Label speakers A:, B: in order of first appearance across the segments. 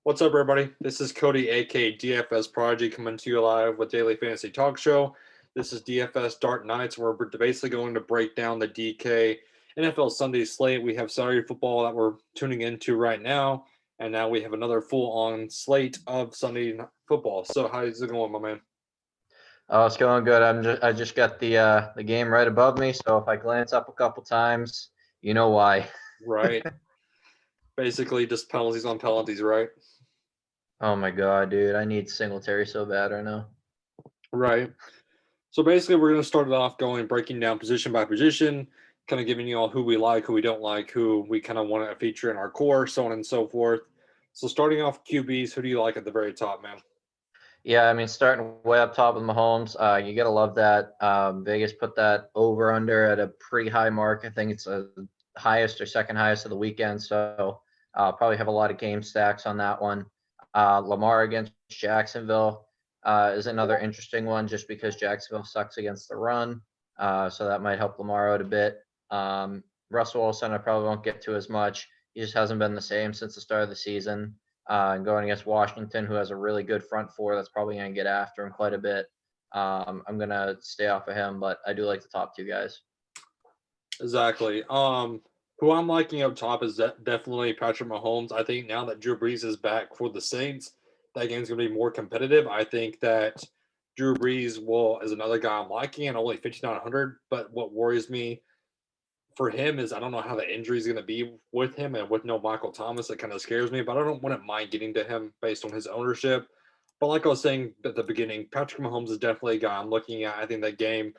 A: What's up, everybody? This is Cody, aka DFS Prodigy, coming to you live with Daily Fantasy Talk Show. This is DFS Dark Nights, where we're basically going to break down the DK NFL Sunday slate. We have Saturday football that we're tuning into right now, and now we have another full-on slate of Sunday football. So, how's it going, my man?
B: Oh, it's going good. I just got the game right above me, so if I glance up a couple times, you know why.
A: Right. Basically, just penalties on penalties, right?
B: Oh my god, dude, I need Singletary so bad right now.
A: Right. So basically, we're going to start it off going breaking down position by position, kind of giving you all who we like, who we don't like, who we kind of want to feature in our core, so on and so forth. So starting off QBs, who do you like at the very top, man?
B: Yeah, I mean, starting way up top with Mahomes, you gotta love that. Vegas put that over under at a pretty high mark. I think it's the highest or second highest of the weekend, so probably have a lot of game stacks on that one. Lamar against Jacksonville is another interesting one, just because Jacksonville sucks against the run, so that might help Lamar out a bit. Russell Wilson, I probably won't get to as much. He just hasn't been the same since the start of the season. And going against Washington, who has a really good front four, that's probably going to get after him quite a bit. I'm going to stay off of him, but I do like the top two guys.
A: Exactly. Who I'm liking up top is definitely Patrick Mahomes. I think now that Drew Brees is back for the Saints, that game's going to be more competitive. I think that Drew Brees is another guy I'm liking, and only 5,900. But what worries me for him is I don't know how the injury is going to be with him, and with no Michael Thomas, it kind of scares me. But I wouldn't mind getting to him based on his ownership. But like I was saying at the beginning, Patrick Mahomes is definitely a guy I'm looking at. I think that game.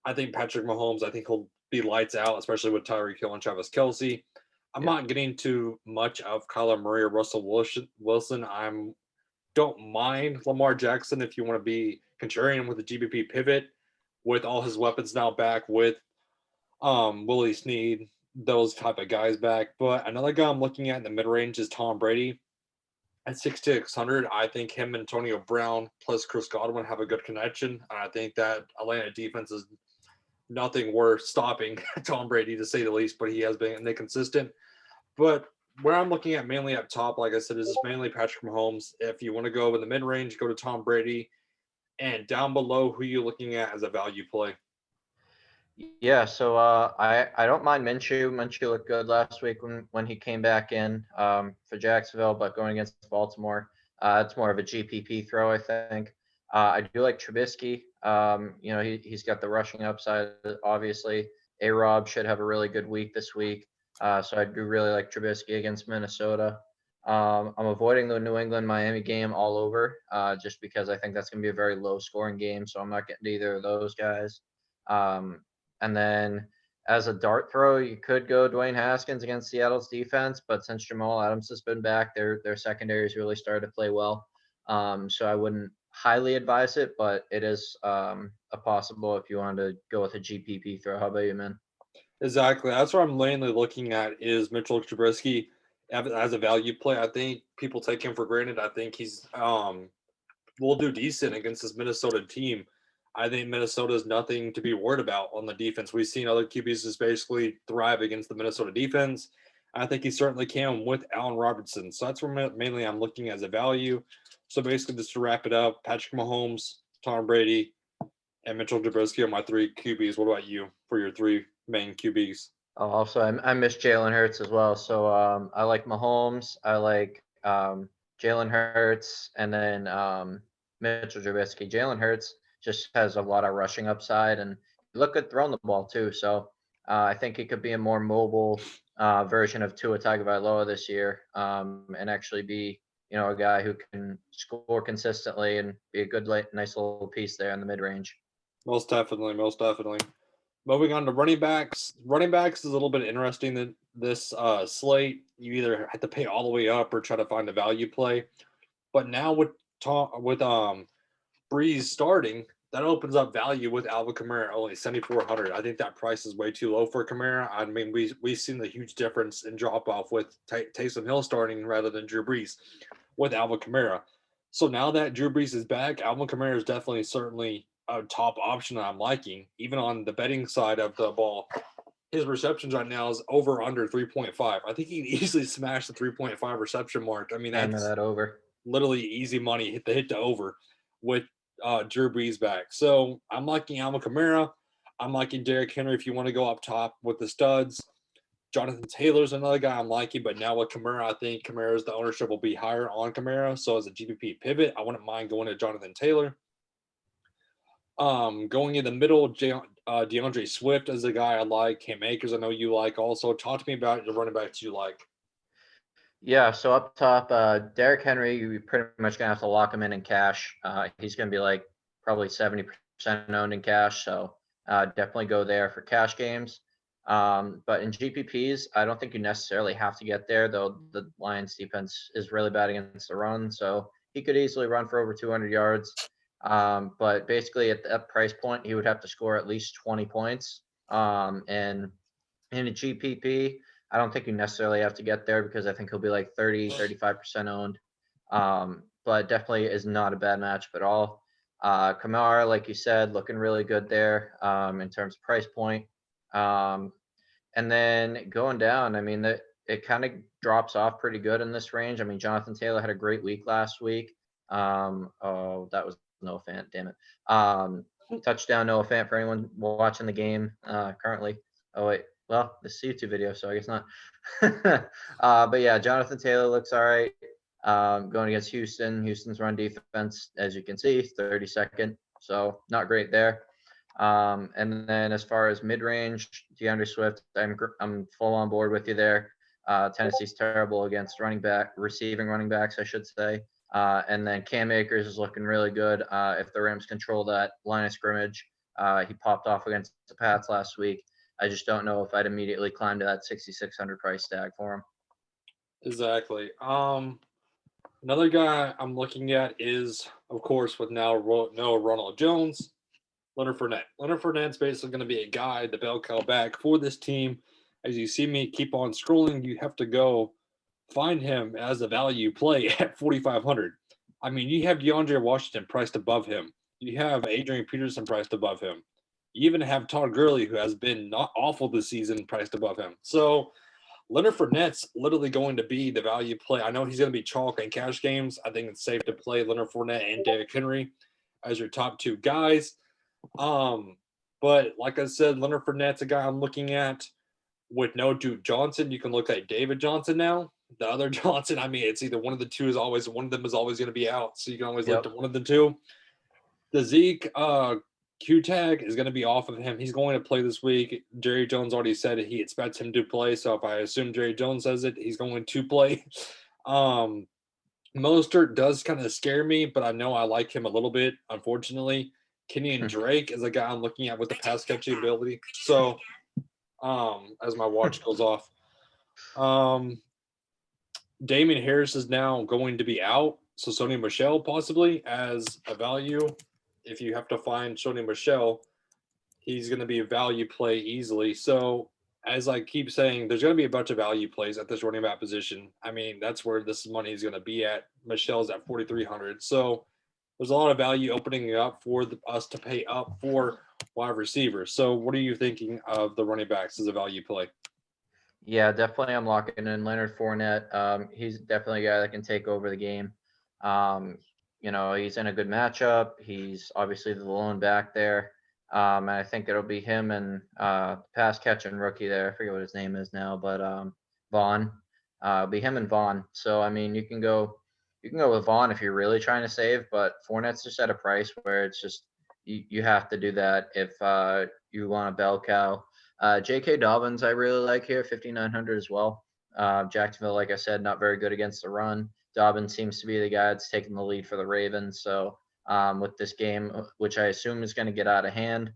A: I think Patrick Mahomes. I think he'll be lights out, especially with Tyreek Hill and Travis Kelsey. I'm
B: Yeah.
A: not getting too much of Kyler Murray or Russell Wilson. I'm don't mind Lamar Jackson if you want to be contrarian with the GBP pivot, with all his weapons now back, with Willie Snead, those type of guys back. But another guy I'm looking at in the mid range is Tom Brady at 6,600. I think him and Antonio Brown plus Chris Godwin have a good connection. And I think that Atlanta defense is nothing worth stopping Tom Brady, to say the least, but he has been inconsistent. But where I'm looking at mainly up top, like I said, is mainly Patrick Mahomes. If you want to go in the mid range, go to Tom Brady. And down below, who are you looking at as a value play?
B: Yeah, so I don't mind Minshew. Minshew looked good last week when he came back in for Jacksonville, but going against Baltimore, it's more of a GPP throw, I think. I do like Trubisky. He's got the rushing upside, obviously. A-Rob should have a really good week this week, so I do really like Trubisky against Minnesota. I'm avoiding the New England-Miami game all over, just because I think that's going to be a very low-scoring game, so I'm not getting to either of those guys. Um, and then as a dart throw, you could go Dwayne Haskins against Seattle's defense, but since Jamal Adams has been back, their secondary has really started to play well. So I wouldn't highly advise it, but it is a possible if you want to go with a GPP throw. How about you, man?
A: Exactly. That's what I'm mainly looking at is Mitchell Trubisky as a value play. I think people take him for granted. I think he's will do decent against this Minnesota team. I think Minnesota is nothing to be worried about on the defense. We've seen other QBs just basically thrive against the Minnesota defense. I think he certainly can with Allen Robertson. So that's where mainly I'm looking as a value. So basically, just to wrap it up, Patrick Mahomes, Tom Brady, and Mitchell Trubisky are my three QBs. What about you for your three main QBs?
B: Oh, also, I miss Jalen Hurts as well. So I like Mahomes. I like Jalen Hurts, and then Mitchell Trubisky. Jalen Hurts just has a lot of rushing upside, and he looked good throwing the ball too. So I think he could be a more mobile version of Tua Tagovailoa this year, and actually be a guy who can score consistently and be a good, nice little piece there in the mid range.
A: Most definitely, most definitely. Moving on to running backs. Running backs is a little bit interesting than this slate. You either have to pay all the way up or try to find a value play. But now with Breeze starting, that opens up value with Alvin Kamara only 7,400. I think that price is way too low for Kamara. I mean, we've seen the huge difference in drop off with Taysom Hill starting rather than Drew Brees with Alvin Kamara. So now that Drew Brees is back, Alvin Kamara is definitely certainly a top option that I'm liking, even on the betting side of the ball. his receptions right now is over under 3.5. I think he can easily smash the 3.5 reception mark. I mean,
B: Hammer
A: that's
B: that over.
A: literally easy money hit the over with Drew Brees back. So I'm liking Alvin Kamara. I'm liking Derrick Henry if you want to go up top with the studs. Jonathan Taylor's another guy I'm liking, but now with Kamara, I think Kamara's the ownership will be higher on Kamara. So as a GPP pivot, I wouldn't mind going to Jonathan Taylor. Going in the middle, DeAndre Swift is a guy I like. Cam Akers, I know you like also. Talk to me about the running backs you like.
B: Yeah, so up top, Derrick Henry, you're pretty much gonna have to lock him in cash. He's gonna be like probably 70% owned in cash, so definitely go there for cash games. But in GPPs, I don't think you necessarily have to get there, though the Lions defense is really bad against the run, so he could easily run for over 200 yards. But basically, at that price point, he would have to score at least 20 points. And in a GPP, I don't think you necessarily have to get there because I think he'll be like 30, 35% owned. But definitely is not a bad matchup at all. Kamara, like you said, looking really good there in terms of price point. And then going down, I mean, it kind of drops off pretty good in this range. I mean, Jonathan Taylor had a great week last week. Oh, that was Noah Fant, damn it. Touchdown Noah Fant for anyone watching the game currently. Oh, wait. Well, this is a YouTube video, so I guess not. But yeah, Jonathan Taylor looks all right. Going against Houston. Houston's run defense, as you can see, 32nd. So not great there. And then as far as mid-range, DeAndre Swift, I'm full on board with you there. Tennessee's terrible against receiving running backs, I should say. And then Cam Akers is looking really good. If the Rams control that line of scrimmage, he popped off against the Pats last week. I just don't know if I'd immediately climb to that 6,600 price tag for him.
A: Exactly. Another guy I'm looking at is, of course, with now Ronald Jones, Leonard Fournette. Leonard Fournette's basically going to be a guy, the bell cow back for this team. As you see me keep on scrolling, you have to go find him as a value play at 4,500. I mean, you have DeAndre Washington priced above him. You have Adrian Peterson priced above him. You even have Todd Gurley, who has been not awful this season, priced above him. So Leonard Fournette's literally going to be the value play. I know he's going to be chalk in cash games. I think it's safe to play Leonard Fournette and Derrick Henry as your top two guys. But like I said, Leonard Fournette's a guy I'm looking at. With no Duke Johnson, you can look at David Johnson now. The other Johnson, I mean, it's either one of the two is always one of them is always going to be out, so you can always look to one of the two. The Zeke Q tag is going to be off of him. He's going to play this week. Jerry Jones already said he expects him to play, so if I assume Jerry Jones says it, he's going to play. Mostert does kind of scare me, but I know I like him a little bit, unfortunately. Kenyon Drake is a guy I'm looking at with the pass catching ability. So, as my watch goes off, Damien Harris is now going to be out. So Sony Michel possibly as a value. If you have to find Sony Michel, he's going to be a value play easily. So as I keep saying, there's going to be a bunch of value plays at this running back position. I mean, that's where this money is going to be at. Michel's at 4,300. So there's a lot of value opening up for us to pay up for wide receivers. So what are you thinking of the running backs as a value play?
B: Yeah, definitely. I'm locking in Leonard Fournette. He's definitely a guy that can take over the game. He's in a good matchup. He's obviously the lone back there. And I think it'll be him and pass catching rookie there. I forget what his name is now, but Vaughn. Be him and Vaughn. So I mean, you can go with Vaughn if you're really trying to save, but Fournette's just at a price where it's just you have to do that if you want a bell cow. J.K. Dobbins, I really like here, 5,900 as well. Jacksonville, like I said, not very good against the run. Dobbins seems to be the guy that's taking the lead for the Ravens. So with this game, which I assume is going to get out of hand,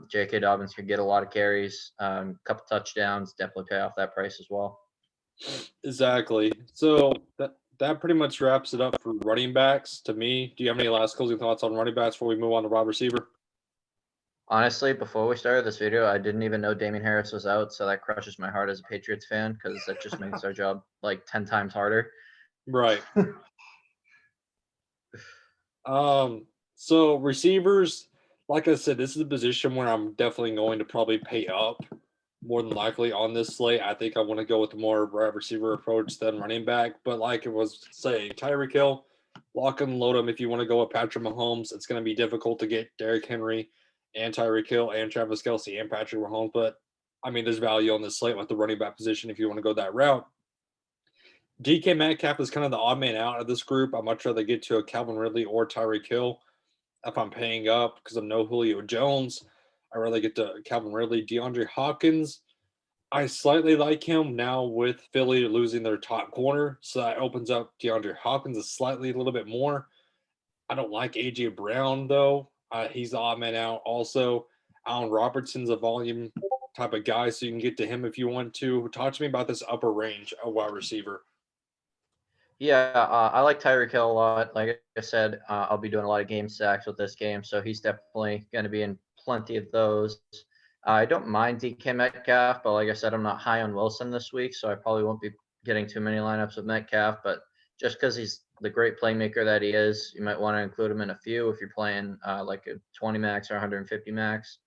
B: J.K. Dobbins could get a lot of carries, a couple touchdowns, definitely pay off that price as well.
A: Exactly. So that pretty much wraps it up for running backs to me. Do you have any last closing thoughts on running backs before we move on to wide receiver?
B: Honestly, before we started this video, I didn't even know Damien Harris was out, so that crushes my heart as a Patriots fan because that just makes our job like 10 times harder.
A: Right. So receivers, like I said, this is a position where I'm definitely going to probably pay up. more than likely on this slate. I think I want to go with a more wide receiver approach than running back. But like it was saying, Tyreek Hill, lock and load him if you want to go with Patrick Mahomes. It's going to be difficult to get Derrick Henry and Tyreek Hill and Travis Kelsey and Patrick Mahomes. But I mean, there's value on this slate with the running back position if you want to go that route. DK Metcalf is kind of the odd man out of this group. I'd much rather get to a Calvin Ridley or Tyreek Hill if I'm paying up because of no Julio Jones. I'd rather get to Calvin Ridley. DeAndre Hopkins, I slightly like him now with Philly losing their top corner. So that opens up DeAndre Hopkins a little bit more. I don't like AJ Brown though. He's the odd man out. Also, Allen Robertson's a volume type of guy, so you can get to him if you want to. Talk to me about this upper range of wide receiver.
B: Yeah, I like Tyreek Hill a lot. Like I said, I'll be doing a lot of game stacks with this game, so he's definitely going to be in plenty of those. I don't mind DK Metcalf, but like I said, I'm not high on Wilson this week, so I probably won't be getting too many lineups with Metcalf. But just because he's the great playmaker that he is, you might want to include him in a few if you're playing like a 20 max or 150 max.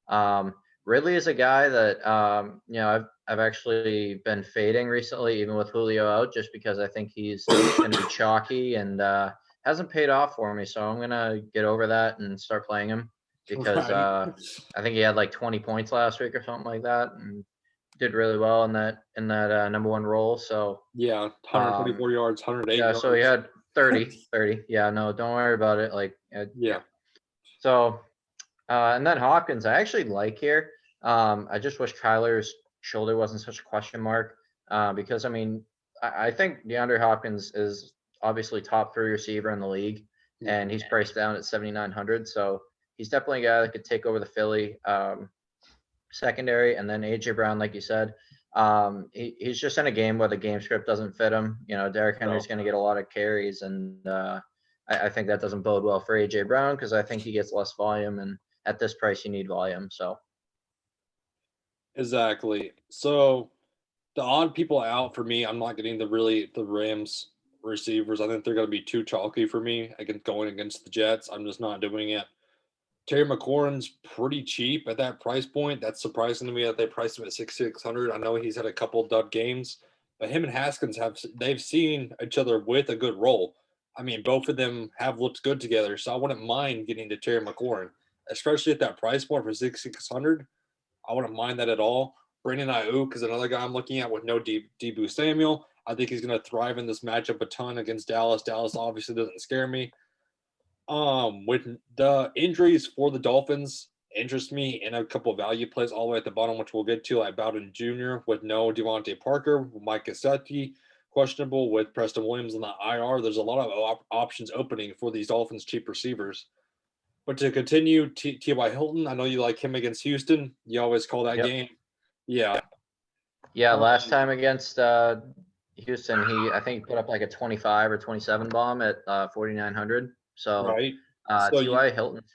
B: Um, Ridley is a guy that I've actually been fading recently, even with Julio out, just because I think he's going to be chalky and hasn't paid off for me. So I'm gonna get over that and start playing him because
A: Right.
B: I think he had like 20 points last week or something like that, and did really well in that number one role. So
A: Yeah,
B: um,
A: 124 yards, 108
B: yeah, so he
A: yards.
B: had 30. Yeah, no, don't worry about it. Like yeah.
A: Yeah.
B: So and then Hopkins, I actually like here. I just wish Kyler's shoulder wasn't such a question mark because, I mean, I think DeAndre Hopkins is obviously top three receiver in the league, and he's priced down at 7,900. So he's definitely a guy that could take over the Philly secondary. And then AJ Brown, like you said, he's just in a game where the game script doesn't fit him. You know, Derrick Henry's
A: No.
B: going to get a lot of carries, and I think that doesn't bode well for AJ Brown because I think he gets less volume, and at this price, you need volume. So
A: Exactly. So the odd people out for me, I'm not getting the Rams receivers. I think they're going to be too chalky for me against going against the Jets. I'm just not doing it. Terry McLaurin's pretty cheap at that price point. That's surprising to me that they priced him at 6,600. I know he's had a couple dud games, but him and Haskins they've seen each other with a good role. I mean, both of them have looked good together, so I wouldn't mind getting to Terry McLaurin, especially at that price point for 6,600. I wouldn't mind that at all. Brandon Ayuk is another guy I'm looking at with no Debo Samuel. I think he's going to thrive in this matchup a ton against Dallas. Dallas obviously doesn't scare me. With the injuries for the Dolphins interest me in a couple of value plays all the way at the bottom, which we'll get to, like Bowden Jr. with no Devontae Parker, Mike Gesicki questionable with Preston Williams in the IR. There's a lot of options opening for these Dolphins cheap receivers. But to continue, T.Y. Hilton, I know you like him against Houston. You always call that
B: yep,
A: game. Yeah.
B: yeah.
A: Um,
B: Last time against Houston, I think he put up like a 25 or 27 bomb at 4,900. So
A: right. So you
B: T.Y. Hilton's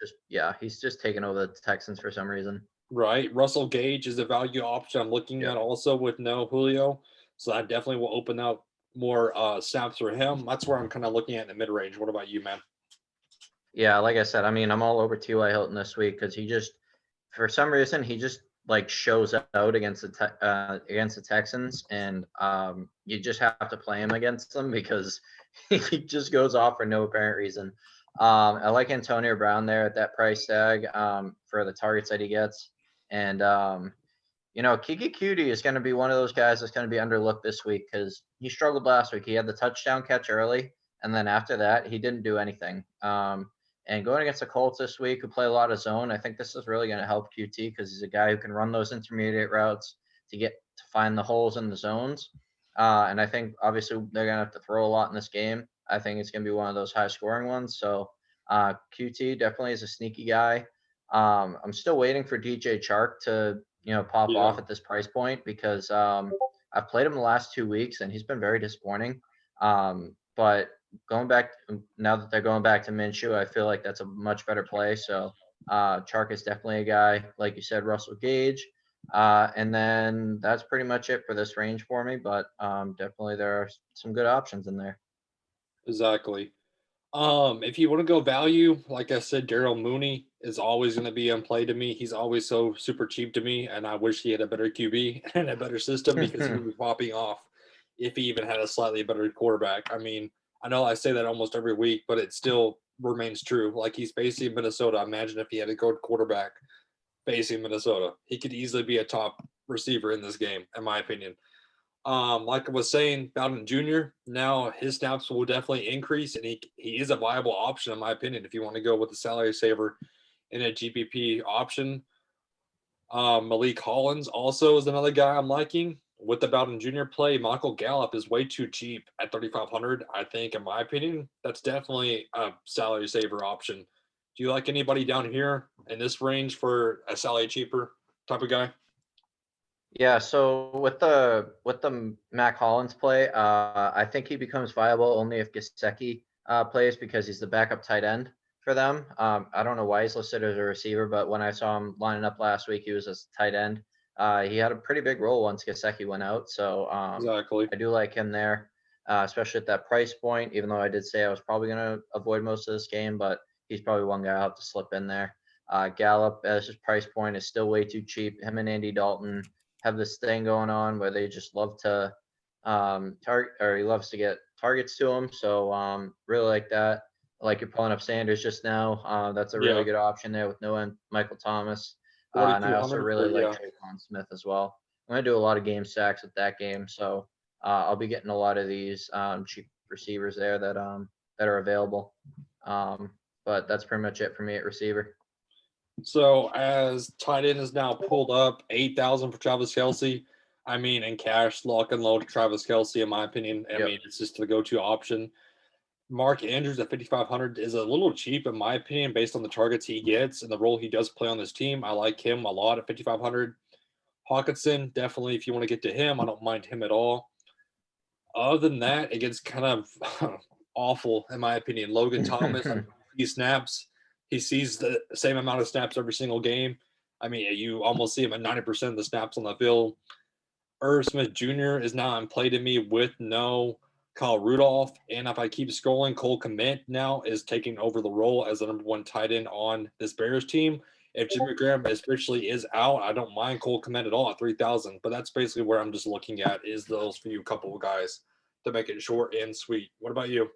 B: he's just taking over the Texans for some reason.
A: right. Russell Gage is a value option I'm looking
B: Yep.
A: at also with no Julio. So that definitely will open up more snaps for him. That's where I'm kind of looking at in the mid range. What about you, man?
B: Yeah, like I said, I mean, I'm all over T.Y. Hilton this week because for some reason, he just like shows out against the Texans, and you just have to play him against them because he just goes off for no apparent reason. I like Antonio Brown there at that price tag for the targets that he gets, and Kiki Cutie is going to be one of those guys that's going to be underlooked this week because he struggled last week. He had the touchdown catch early, and then after that, he didn't do anything. And going against the Colts this week, who play a lot of zone, I think this is really going to help QT because he's a guy who can run those intermediate routes to find the holes in the zones. And I think obviously they're going to have to throw a lot in this game. I think it's going to be one of those high scoring ones. So QT definitely is a sneaky guy. I'm still waiting for DJ Chark to pop
A: Yeah,
B: off at this price point because I've played him the last 2 weeks and he's been very disappointing. But going back now that they're going back to Minshew, I feel like that's a much better play. So Chark is definitely a guy, like you said, Russell Gage. And then that's pretty much it for this range for me. But definitely there are some good options in there.
A: exactly. If you want to go value, like I said, Daryl Mooney is always going to be in play to me. He's always so super cheap to me, and I wish he had a better QB and a better system because he would be popping off if he even had a slightly better quarterback. I mean, I know I say that almost every week, but it still remains true. Like he's facing Minnesota. Imagine if he had a good quarterback facing Minnesota. He could easily be a top receiver in this game, in my opinion. Like I was saying, Bowden Jr. Now his snaps will definitely increase, and he is a viable option in my opinion if you want to go with the salary saver in a GPP option. Malik Collins also is another guy I'm liking with the Bowden Jr. play. Michael Gallup is way too cheap at 3,500. I think, in my opinion, that's definitely a salary saver option. Do you like anybody down here in this range for a salary cheaper type of guy?
B: Yeah, so with the Mac Hollins play, I think he becomes viable only if Gesicki plays because he's the backup tight end for them. I don't know why he's listed as a receiver, but when I saw him lining up last week, he was as tight end. He had a pretty big role once Gesicki went out, so
A: Exactly.
B: I do like him there, especially at that price point. Even though I did say I was probably going to avoid most of this game, but he's probably one guy I'll have to slip in there. Gallup, as his price point, is still way too cheap. Him and Andy Dalton have this thing going on where they just love to target, or he loves to get targets to him. So really like that. Like you're pulling up Sanders just now. That's a really
A: Yeah.
B: good option there with no end Michael Thomas. And I also
A: 4,200
B: really
A: for,
B: like
A: yeah.
B: Traquan Smith as well. I'm gonna do a lot of game stacks with that game, so I'll be getting a lot of these cheap receivers there that are available. Um, but that's pretty much it for me at receiver.
A: So as tight end is now pulled up 8,000 for Travis Kelsey. I mean, in cash, lock and load Travis Kelsey, in my opinion. I
B: Yep.
A: mean, it's just the go-to option. Mark Andrews at 5,500 is a little cheap, in my opinion, based on the targets he gets and the role he does play on this team. I like him a lot at 5,500. Hawkinson, definitely, if you want to get to him, I don't mind him at all. Other than that, it gets kind of awful, in my opinion. Logan Thomas, he snaps. He sees the same amount of snaps every single game. I mean, you almost see him at 90% of the snaps on the field. Irv Smith Jr. is now in play to me with no Kyle Rudolph. And if I keep scrolling, Cole Kmet now is taking over the role as the number one tight end on this Bears team. If Jimmy Graham especially is out, I don't mind Cole Kmet at all at 3,000. But that's basically where I'm just looking at is those few couple of guys to make it short and sweet. What about you?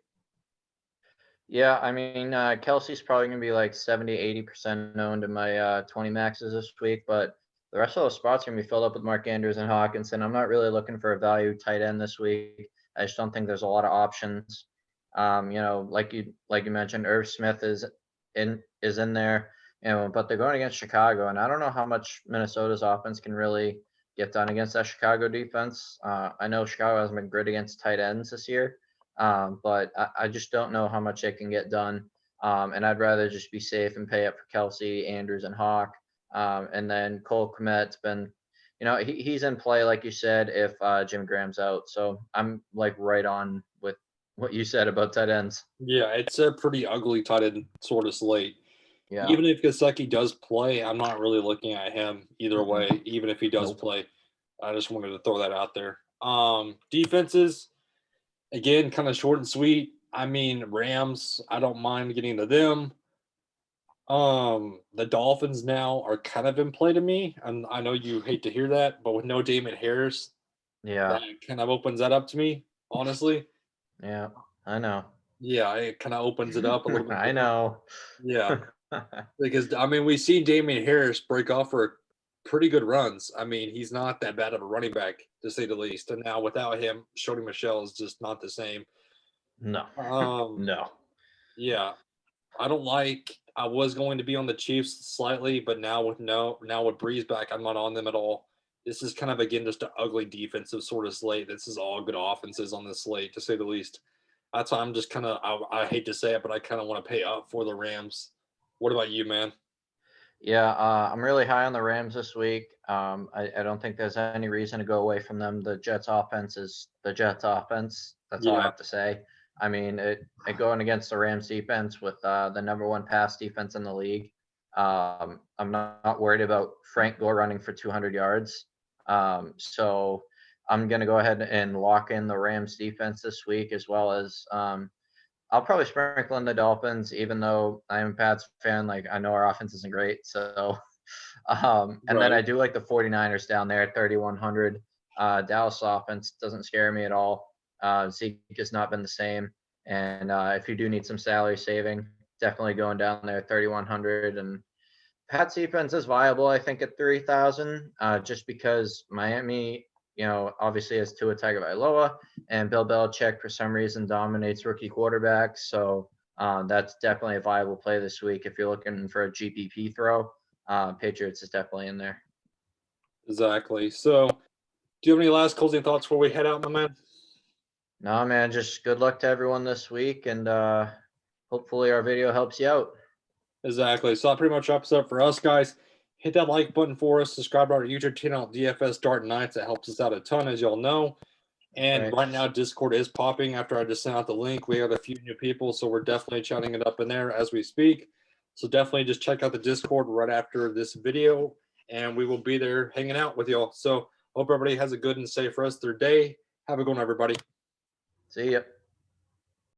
B: Yeah, I mean, Kelsey's probably going to be like 70, 80% owned in my 20 maxes this week, but the rest of those spots are going to be filled up with Mark Andrews and Hawkinson. I'm not really looking for a value tight end this week. I just don't think there's a lot of options. Like you mentioned, Irv Smith is in there, but they're going against Chicago, and I don't know how much Minnesota's offense can really get done against that Chicago defense. I know Chicago hasn't been great against tight ends this year. But I just don't know how much it can get done. And I'd rather just be safe and pay up for Kelsey, Andrews, and Hawk. And then Cole Kmet's been, he's in play, like you said, if Jim Graham's out. So I'm like right on with what you said about tight ends.
A: Yeah, it's a pretty ugly tight end sort of slate.
B: Yeah.
A: Even if Gasecki does play, I'm not really looking at him either
B: Mm-mm.
A: way, even if he does
B: Nope.
A: play. I just wanted to throw that out there. Defenses, again, kind of short and sweet. I mean, Rams, I don't mind getting to them. The Dolphins now are kind of in play to me, and I know you hate to hear that, but with no Damon Harris, that
B: Yeah.
A: kind of opens that up to me, honestly.
B: Yeah. I know.
A: Yeah, it kind of opens it up a little bit
B: I
A: more.
B: know.
A: Yeah, because I mean, we've seen Damian Harris break off for pretty good runs. I mean, he's not that bad of a running back to say the least. And now without him, Shody Michelle is just not the same.
B: No.
A: Um,
B: No.
A: yeah, I don't like. I was going to be on the Chiefs slightly, but now with Breeze back, I'm not on them at all. This is kind of again just an ugly defensive sort of slate. This is all good offenses on this slate, to say the least. That's why I'm just kind of. I hate to say it, but I kind of want to pay up for the Rams. What about you, man?
B: Yeah, I'm really high on the Rams this week. I don't think there's any reason to go away from them. The Jets offense is the Jets offense. That's all I
A: Yeah,
B: have to say. I mean, it going against the Rams defense with the number one pass defense in the league. I'm not worried about Frank Gore running for 200 yards. So I'm going to go ahead and lock in the Rams defense this week, as well as I'll probably sprinkle in the Dolphins, even though I am a Pats fan. Like, I know our offense isn't great. So, and then I
A: Right.
B: do like the 49ers down there at 3,100. Dallas offense doesn't scare me at all. Zeke has not been the same. And if you do need some salary saving, definitely going down there at 3,100. And Pat's defense is viable, I think, at 3,000, just because Miami, obviously has Tua Tagovailoa, and Bill Belichick for some reason dominates rookie quarterbacks. So that's definitely a viable play this week if you're looking for a GPP throw. Patriots is definitely in there.
A: Exactly. So, do you have any last closing thoughts before we head out, my man?
B: No, man, just good luck to everyone this week, and hopefully our video helps you out.
A: Exactly. So that pretty much wraps it up for us, guys. Hit that like button for us. Subscribe to our YouTube channel, DFS Dart Nights. That helps us out a ton, as y'all know.
B: That's
A: And
B: right.
A: right now, Discord is popping after I just sent out the link. We have a few new people, so we're definitely chatting it up in there as we speak. So definitely just check out the Discord right after this video, and we will be there hanging out with y'all. So hope everybody has a good and safe rest of their day. Have a good one, everybody.
B: See ya.